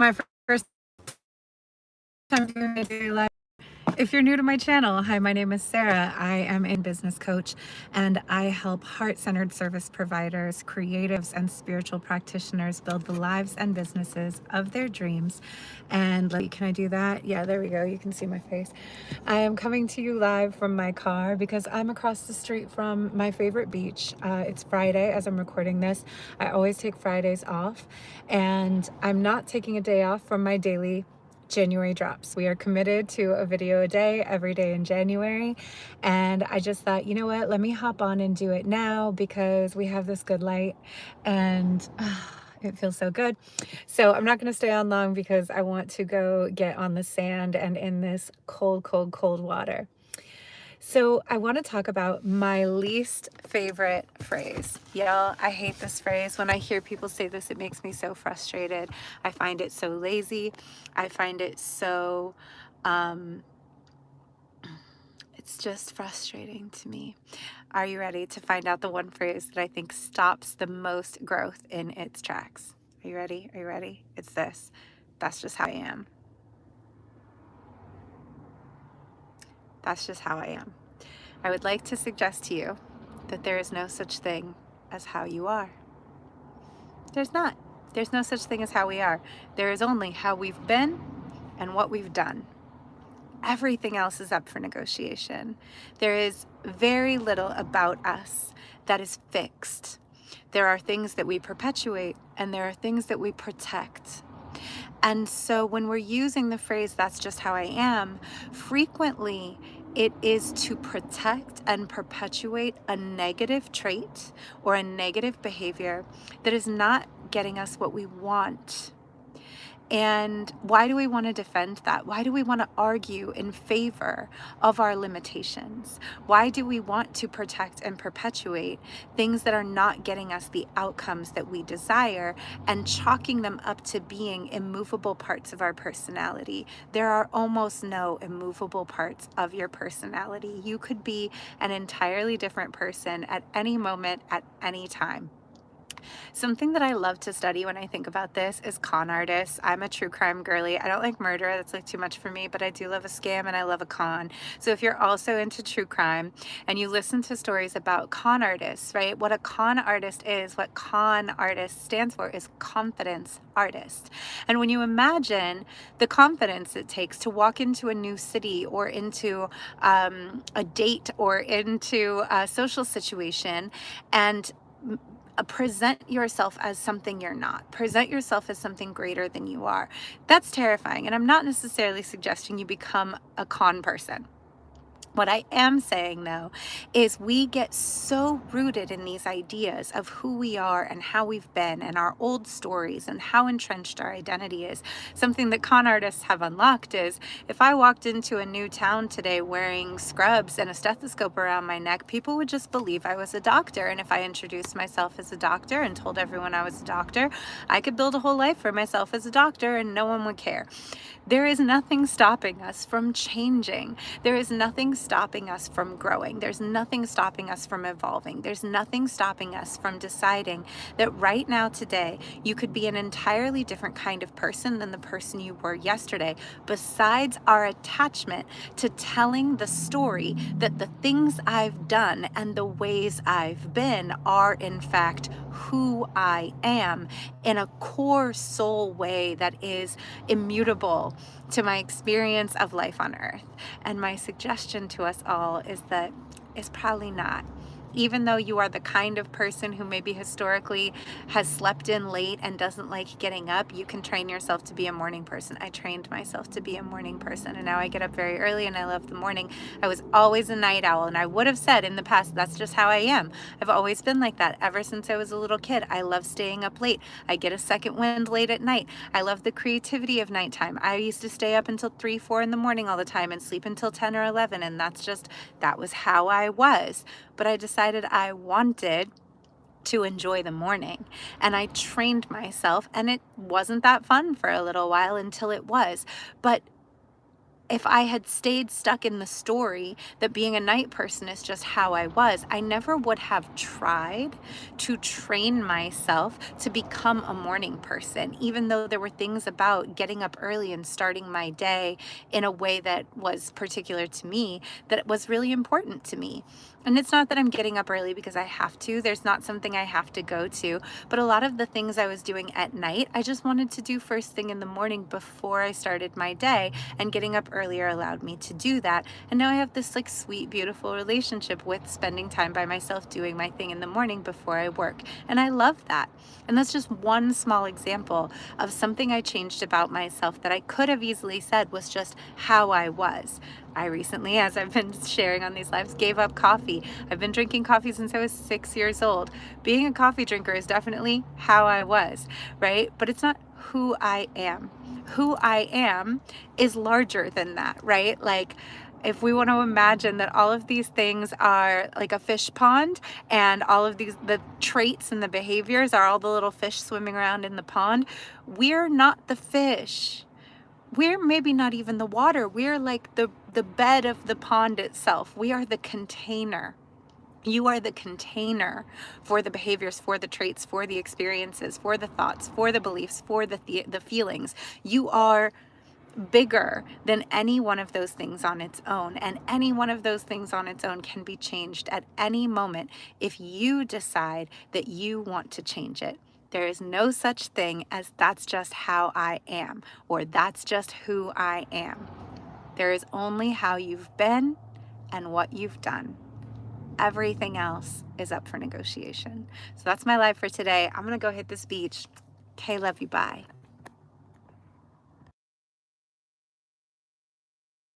My first time doing a daily life. If you're new to my channel, hi, my name is Sarah. I am a business coach and I help heart-centered service providers, creatives, and spiritual practitioners build the lives and businesses of their dreams. And can I do that? Yeah, there we go. You can see my face. I am coming to you live from my car because I'm across the street from my favorite beach. It's Friday as I'm recording this. I always take Fridays off, and I'm not taking a day off from my daily January drops. We are committed to a video a day every day in January, and I just thought, you know what, let me hop on and do it now because we have this good light and it feels so good. So I'm not going to stay on long because I want to go get on the sand and in this cold, cold, cold water. So I want to talk about my least favorite phrase. Y'all, I hate this phrase. When I hear people say this, it makes me so frustrated. I find it so lazy. I find it so, it's just frustrating to me. Are you ready to find out the one phrase that I think stops the most growth in its tracks? Are you ready? Are you ready? It's this. That's just how I am. That's just how I am. I would like to suggest to you that there is no such thing as how you are. There's not. There's no such thing as how we are. There is only how we've been and what we've done. Everything else is up for negotiation. There is very little about us that is fixed. There are things that we perpetuate and there are things that we protect. And so when we're using the phrase, that's just how I am, frequently it is to protect and perpetuate a negative trait or a negative behavior that is not getting us what we want. And why do we want to defend that? Why do we want to argue in favor of our limitations? Why do we want to protect and perpetuate things that are not getting us the outcomes that we desire and chalking them up to being immovable parts of our personality? There are almost no immovable parts of your personality. You could be an entirely different person at any moment, at any time. Something that I love to study when I think about this is con artists. I'm a true crime girly. I don't like murder. That's like too much for me, but I do love a scam and I love a con. So if you're also into true crime and you listen to stories about con artists, right? What a con artist is, what con artist stands for is confidence artist. And when you imagine the confidence it takes to walk into a new city or into a date or into a social situation and present yourself as something you're not. Present yourself as something greater than you are. That's terrifying. And I'm not necessarily suggesting you become a con person. What I am saying, though, is we get so rooted in these ideas of who we are and how we've been and our old stories and how entrenched our identity is. Something that con artists have unlocked is if I walked into a new town today wearing scrubs and a stethoscope around my neck, people would just believe I was a doctor. And if I introduced myself as a doctor and told everyone I was a doctor, I could build a whole life for myself as a doctor and no one would care. There is nothing stopping us from changing. There is nothing stopping us from growing. There's nothing stopping us from evolving. There's nothing stopping us from deciding that right now, today, you could be an entirely different kind of person than the person you were yesterday, besides our attachment to telling the story that the things I've done and the ways I've been are, in fact, who I am in a core soul way that is immutable to my experience of life on earth. And my suggestion to us all is that it's probably not. Even though you are the kind of person who maybe historically has slept in late and doesn't like getting up, you can train yourself to be a morning person. I trained myself to be a morning person, and now I get up very early and I love the morning. I was always a night owl, and I would have said in the past, that's just how I am. I've always been like that ever since I was a little kid. I love staying up late. I get a second wind late at night. I love the creativity of nighttime. I used to stay up until 3, 4 in the morning all the time and sleep until 10 or 11, and that was how I was. But I decided I wanted to enjoy the morning, and I trained myself, and it wasn't that fun for a little while until it was. But if I had stayed stuck in the story that being a night person is just how I was, I never would have tried to train myself to become a morning person, even though there were things about getting up early and starting my day in a way that was particular to me that was really important to me. And it's not that I'm getting up early because I have to. There's not something I have to go to. But a lot of the things I was doing at night, I just wanted to do first thing in the morning before I started my day. And getting up earlier allowed me to do that. And now I have this like sweet, beautiful relationship with spending time by myself doing my thing in the morning before I work. And I love that. And that's just one small example of something I changed about myself that I could have easily said was just how I was. I recently, as I've been sharing on these lives, gave up coffee. I've been drinking coffee since I was 6 years old. Being a coffee drinker is definitely how I was, right? But it's not who I am. Who I am is larger than that, right? Like, if we want to imagine that all of these things are like a fish pond, and all of these, the traits and the behaviors are all the little fish swimming around in the pond, we're not the fish. We're maybe not even the water. We're like the bed of the pond itself. We are the container. You are the container for the behaviors, for the traits, for the experiences, for the thoughts, for the beliefs, for the feelings. You are bigger than any one of those things on its own. And any one of those things on its own can be changed at any moment if you decide that you want to change it. There is no such thing as that's just how I am, or that's just who I am. There is only how you've been and what you've done. Everything else is up for negotiation. So that's my life for today. I'm gonna go hit this beach. Okay, love you, bye.